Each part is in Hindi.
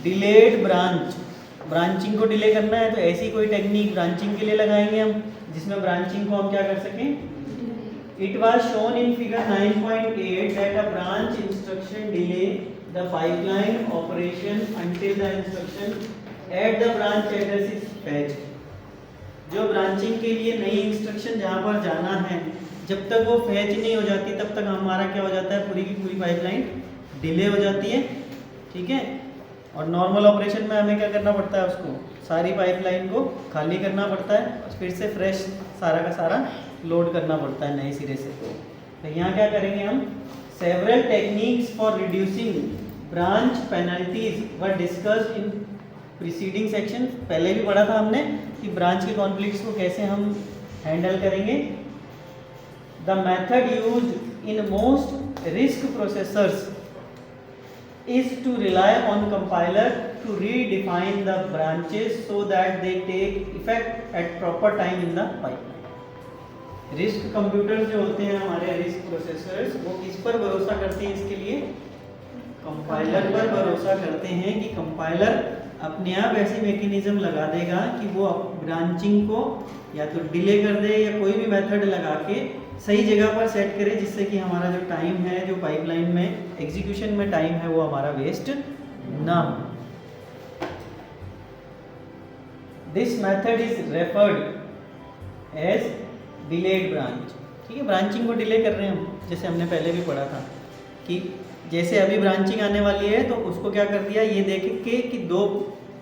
डिलेड ब्रांचिंग को डिले करना है तो ऐसी कोई टेक्निक ब्रांचिंग के लिए लगाएंगे हम, जिसमें ब्रांचिंग को हम क्या कर सकें। It was shown in figure 9.8 that a branch instruction delay the pipeline operation until the instruction at the branch address is fetched. जो ब्रांचिंग के लिए नई इंस्ट्रक्शन जहाँ पर जाना है, जब तक वो फैच नहीं हो जाती तब तक हमारा क्या हो जाता है, पूरी की पूरी पाइपलाइन डिले हो जाती है। ठीक है, और नॉर्मल ऑपरेशन में हमें क्या करना पड़ता है, उसको सारी पाइपलाइन को खाली करना पड़ता है और फिर से फ्रेश सारा का सारा लोड करना पड़ता है नए सिरे से। तो यहाँ क्या करेंगे हम, several techniques for reducing branch penalties were discussed in preceding section. पहले भी पढ़ा था हमने कि ब्रांच के कॉन्फ्लिक्ट्स को कैसे हम हैंडल करेंगे। The method used in most risk processors is to rely on compiler to redefine the branches so that they take effect at proper time in the pipeline। Risk computer जो होते हैं हमारे रिस्क प्रोसेसर्स, वो किस पर भरोसा करते हैं, इसके लिए कंपाइलर पर भरोसा करते हैं कि कंपाइलर अपने आप ऐसी मैकेनिज्म लगा देगा कि वो ब्रांचिंग को या तो डिले कर दे या कोई भी मेथड लगा के सही जगह पर सेट करे, जिससे कि हमारा जो टाइम है, जो पाइपलाइन में एग्जीक्यूशन में टाइम है, वो हमारा वेस्ट ना हो। This method is referred as delayed branch. ठीक है, ब्रांचिंग को डिले कर रहे हैं हम, जैसे हमने पहले भी पढ़ा था कि जैसे अभी ब्रांचिंग आने वाली है तो उसको क्या कर दिया, ये देख के कि 2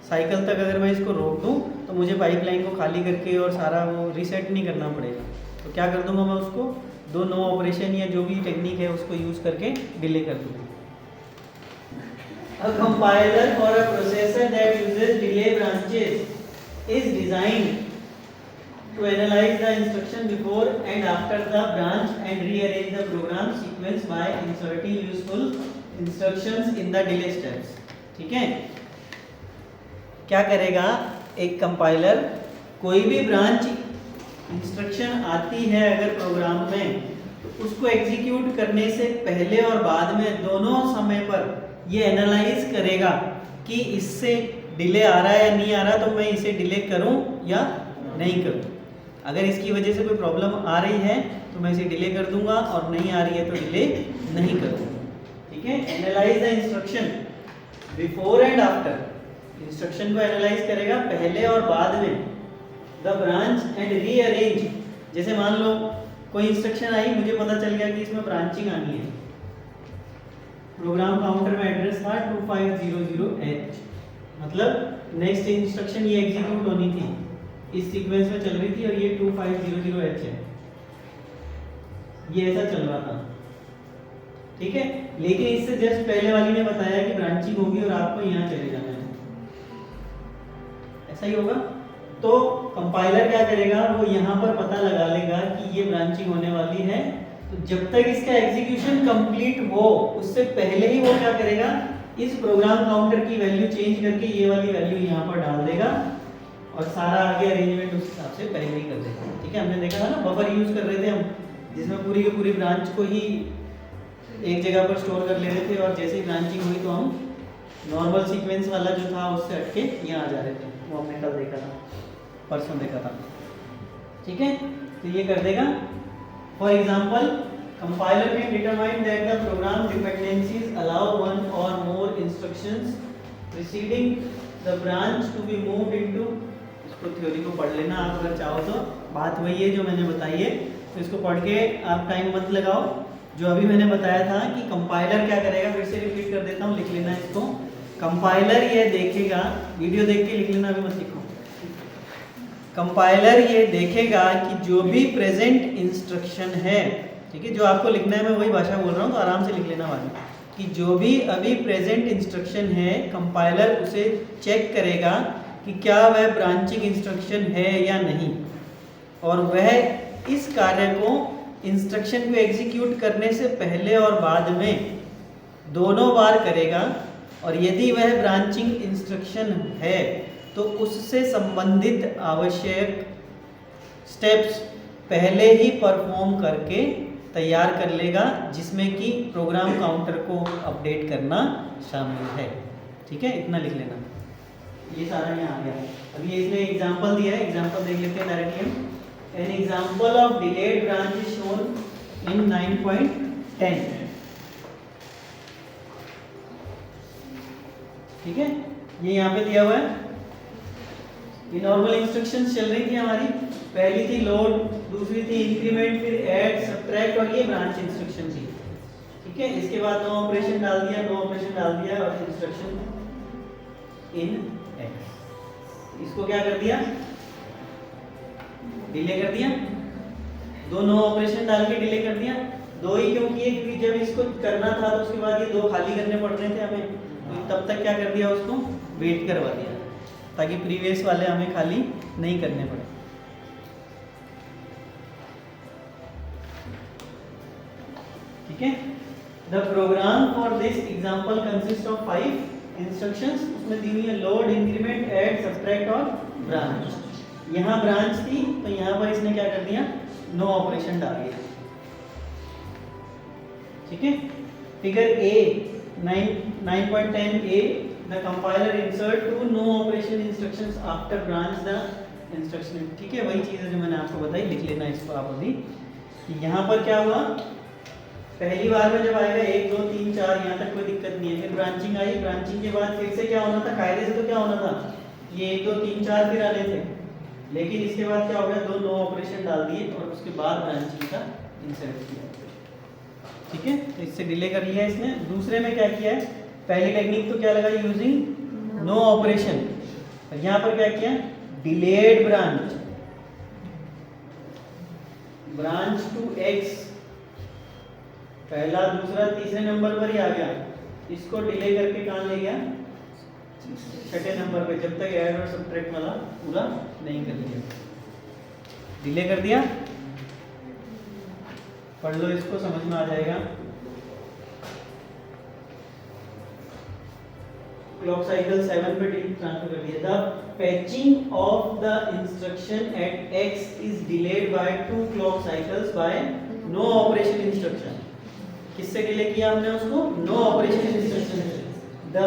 साइकिल तक अगर मैं इसको रोक दूं तो मुझे पाइपलाइन को खाली करके और सारा वो रीसेट नहीं करना पड़ेगा। तो क्या कर दूंगा मैं, उसको 2 नो ऑपरेशन या जो भी टेक्निक है उसको यूज करके डिले कर दूंगा। A compiler for a processor that uses delay branches is designed to analyze the instruction before and after the branch and rearrange the program sequence by inserting useful instructions in the delay steps। ठीक है, क्या करेगा एक कंपाइलर, कोई भी ब्रांच इंस्ट्रक्शन आती है अगर प्रोग्राम में, तो उसको एग्जीक्यूट करने से पहले और बाद में दोनों समय पर ये एनालाइज करेगा कि इससे डिले आ रहा है या नहीं आ रहा, तो मैं इसे डिले करूं या नहीं करूं। अगर इसकी वजह से कोई प्रॉब्लम आ रही है तो मैं इसे डिले कर दूंगा, और नहीं आ रही है तो डिले नहीं करूंगा। ठीक है, analyse the instruction before and after, instruction को एनालाइज करेगा पहले और बाद में। द ब्रांच एंड रीअरेंज, जैसे मान लो कोई इंस्ट्रक्शन आई, मुझे पता चल गया कि इसमें ब्रांचिंग आनी है, प्रोग्राम काउंटर में एड्रेस था 2500H, मतलब नेक्स्ट इंस्ट्रक्शन ये एग्जीक्यूट होनी थी, इस सीक्वेंस में चल रही थी और ये 2500H है, ये ऐसा चल रहा था। ठीक है, लेकिन इससे जस्ट पहले वाली ने बताया कि ब्रांचिंग होगी और आपको यहाँ चले जाना है, ऐसा ही होगा। तो कंपाइलर क्या करेगा, वो यहाँ पर पता लगा लेगा कि ये ब्रांचिंग होने वाली है, तो जब तक इसका एग्जीक्यूशन कंप्लीट हो उससे पहले ही वो क्या करेगा, इस प्रोग्राम काउंटर की वैल्यू चेंज करके ये वाली वैल्यू यहाँ पर डाल देगा और सारा आगे अरेंजमेंट उस हिसाब से पहले ही कर देगा। ठीक है, हमने देखा था ना, बफर यूज कर रहे थे हम, जिसमें पूरी की पूरी ब्रांच को ही एक जगह पर स्टोर कर ले रहे थे, और जैसे ही ब्रांचिंग हुई तो हम नॉर्मल सीक्वेंस वाला जो था उससे हटके यहाँ आ जा रहे थे। वो हमने कल देखा था, परसों देखा था। ठीक है, तो ये कर देगा। For example, compiler can determine that the program dependencies allow one or more instructions preceding the branch to be moved into, इसको थ्योरी को पढ़ लेना आप अगर चाहो तो, बात वही है जो मैंने बताई है, तो इसको पढ़ के आप टाइम मत लगाओ। जो अभी मैंने बताया था कि कंपाइलर क्या करेगा, फिर से रिपीट कर देता हूँ, लिख लेना इसको। कंपाइलर ये देखेगा, वीडियो देख के लिख लेना, अभी मत लिखो। कंपाइलर ये देखेगा कि जो भी प्रेजेंट इंस्ट्रक्शन है, ठीक है, जो आपको लिखना है, मैं वही भाषा बोल रहा हूँ तो आराम से लिख लेना वाली, कि जो भी अभी प्रेजेंट इंस्ट्रक्शन है, कंपाइलर उसे चेक करेगा कि क्या वह ब्रांचिंग इंस्ट्रक्शन है या नहीं, और वह इस कार्य को इंस्ट्रक्शन को एग्जीक्यूट करने से पहले और बाद में दोनों बार करेगा, और यदि वह ब्रांचिंग इंस्ट्रक्शन है तो उससे संबंधित आवश्यक स्टेप्स पहले ही परफॉर्म करके तैयार कर लेगा जिसमें कि प्रोग्राम काउंटर को अपडेट करना शामिल है। ठीक है, इतना लिख लेना। ये सारा यहाँ आ गया। अभी इसने एग्जांपल दिया है, एग्जांपल देख लेते हैं डायरेक्टली हम। An example of delayed branch is shown in 9.10। ठीक है, ये यहाँ पे दिया हुआ है। ये नॉर्मल इंस्ट्रक्शंस चल रही थी हमारी। पहली थी लोड, दूसरी थी इंक्रीमेंट, फिर ऐड, सब्ट्रैक्ट और ये ब्रांच इंस्ट्रक्शन थी। ठीक है, इसके बाद नो ऑपरेशन डाल दिया, नो ऑपरेशन डाल दिया और इंस्ट्रक्शन इन एक्स। इसको क्या कर दिया, डिले कर दिया। दो नो ऑपरेशन डाल के डिले कर दिया। दो ही क्यों किए, क्योंकि जब इसको करना था तो उसके बाद ये दो खाली करने पड़ रहे थे हमें, तो तब तक क्या कर दिया, उसको वेट करवा दिया ताकि प्रीवियस वाले हमें खाली नहीं करने पड़े। ठीक है, the program for this example consist of 5 instructions. उसमें दी हुई है लोड, इंक्रीमेंट, ऐड, सब्ट्रैक्ट और ब्रांच। यहाँ ब्रांच थी तो यहाँ पर इसने क्या कर दिया, नो ऑपरेशन डाल दिया। ठीक है, figure A 9.10 A, the compiler insert two no operation instructions after branch the instruction. ठीक है, वही चीज़ है जो मैंने आपको बताई, लिख लेना इसको आप अभी। यहाँ पर क्या हुआ, पहली बार में जब आएगा 1 2 3 4 यहाँ तक कोई दिक्कत नहीं है। फिर ब्रांचिंग आई, ब्रांचिंग के बाद फिर से क्या होना था, कायदे से तो क्या होना था, ये 1 2 3 4 फिर आने थे, लेकिन इसके बाद क्या हो गया, दो नो ऑपरेशन डाल दिए और उसके बाद ब्रांचिंग का इंसर्ट किया। ठीक है, तो इससे डिले कर लिया इसने। दूसरे में क्या किया है, पहली टेक्निक तो क्या लगा, यूजिंग नो ऑपरेशन, और यहाँ पर क्या किया, delayed branch, branch to x, पहला दूसरा तीसरे नंबर पर ही आ गया। इसको डिले करके कहाँ ले गया, छठे नंबर पे, जब तक ऐड और सब्ट्रैक्ट वाला पूरा नहीं कर लिया, डिले कर दिया। पढ़ लो इसको, समझ में आ जाएगा। क्लॉक साइकिल 7 पे ट्रांसफर कर दिया। The fetching of the instruction at x is delayed by 2 clock cycles by no operation instruction. किससे डिले किया हमने उसको, नो ऑपरेशन इंस्ट्रक्शन से। The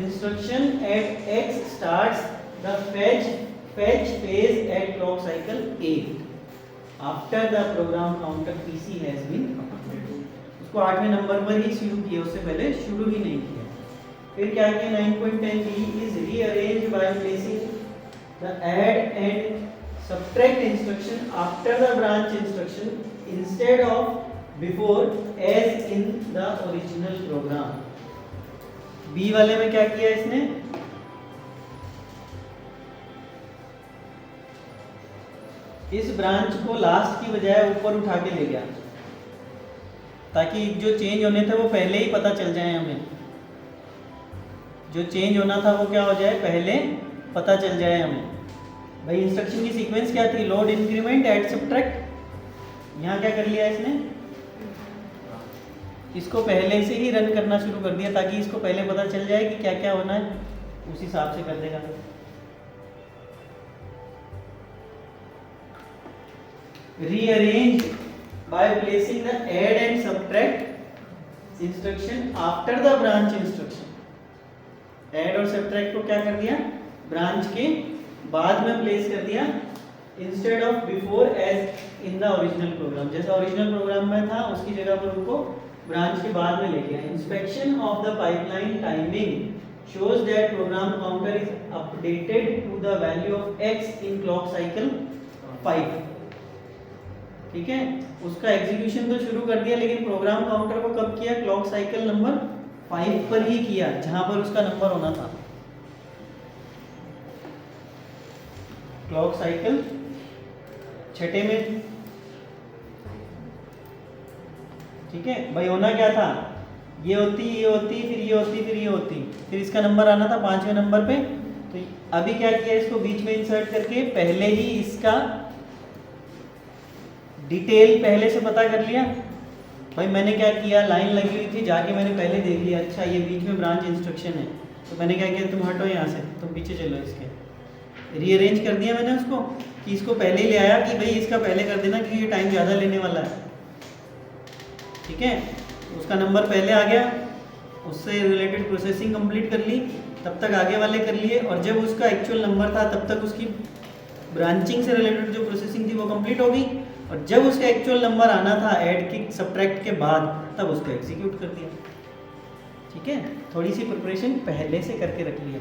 instruction at x starts the fetch phase at clock cycle 8 after the program counter PC has been updated। उसको 8वें नंबर पर ही शुरू किया, उससे पहले शुरू ही नहीं किया। फिर क्या किया, 9.10b is rearranged by placing the add and subtract instruction after the branch instruction instead of before as in the original program। B वाले में क्या किया इसने, इस ब्रांच को लास्ट की बजाय ऊपर उठा के ले गया ताकि जो चेंज होने थे वो पहले ही पता चल जाए हमें। जो चेंज होना था वो क्या हो जाए, पहले पता चल जाए हमें। भाई इंस्ट्रक्शन की सीक्वेंस क्या थी, लोड, इंक्रीमेंट, ऐड, सब्ट्रैक्ट। यहाँ क्या कर लिया इसने, इसको पहले से ही रन करना शुरू कर दिया ताकि इसको पहले पता चल जाए कि क्या क्या होना है, उस हिसाब से कर देगा। Rearrange by placing the add and subtract instruction after the branch instruction। add और subtract को क्या कर दिया, ब्रांच के बाद में प्लेस कर दिया, instead of before as in the original program। जैसा ओरिजिनल प्रोग्राम में था उसकी जगह पर उनको ब्रांच के बाद में ले गया। Inspection of the pipeline timing shows that program counter is updated to the value of x in clock cycle 5। ठीक है, उसका एग्जीक्यूशन तो शुरू कर दिया लेकिन प्रोग्राम काउंटर को कब किया, क्लॉक साइकिल नंबर 5 पर ही किया जहां पर उसका नंबर होना था। क्लॉक साइकिल छठे में। ठीक है भाई, होना क्या था, ये होती, ये होती, फिर ये होती, फिर ये होती, फिर इसका नंबर आना था 5वें नंबर पे। तो अभी क्या किया, इसको बीच में इंसर्ट करके पहले ही इसका डिटेल पहले से पता कर लिया। भाई मैंने क्या किया, लाइन लगी हुई थी, जाके मैंने पहले देख लिया, अच्छा ये बीच में ब्रांच इंस्ट्रक्शन है, तो मैंने क्या किया, तुम हटो यहाँ से, तुम पीछे चलो, इसके रीअरेंज कर दिया मैंने उसको कि इसको पहले ही ले आया कि भाई इसका पहले कर देना क्योंकि ये टाइम ज़्यादा लेने वाला है। ठीक है, उसका नंबर पहले आ गया, उससे रिलेटेड प्रोसेसिंग कंप्लीट कर ली, तब तक आगे वाले कर लिए, और जब उसका एक्चुअल नंबर था तब तक उसकी ब्रांचिंग से रिलेटेड जो प्रोसेसिंग थी वो कंप्लीट हो गई, और जब उसका एक्चुअल नंबर आना था ऐड की सब्ट्रैक्ट के बाद, तब उसको एग्जीक्यूट कर दिया। ठीक है, थोड़ी सी प्रिपरेशन पहले से करके रख लिया।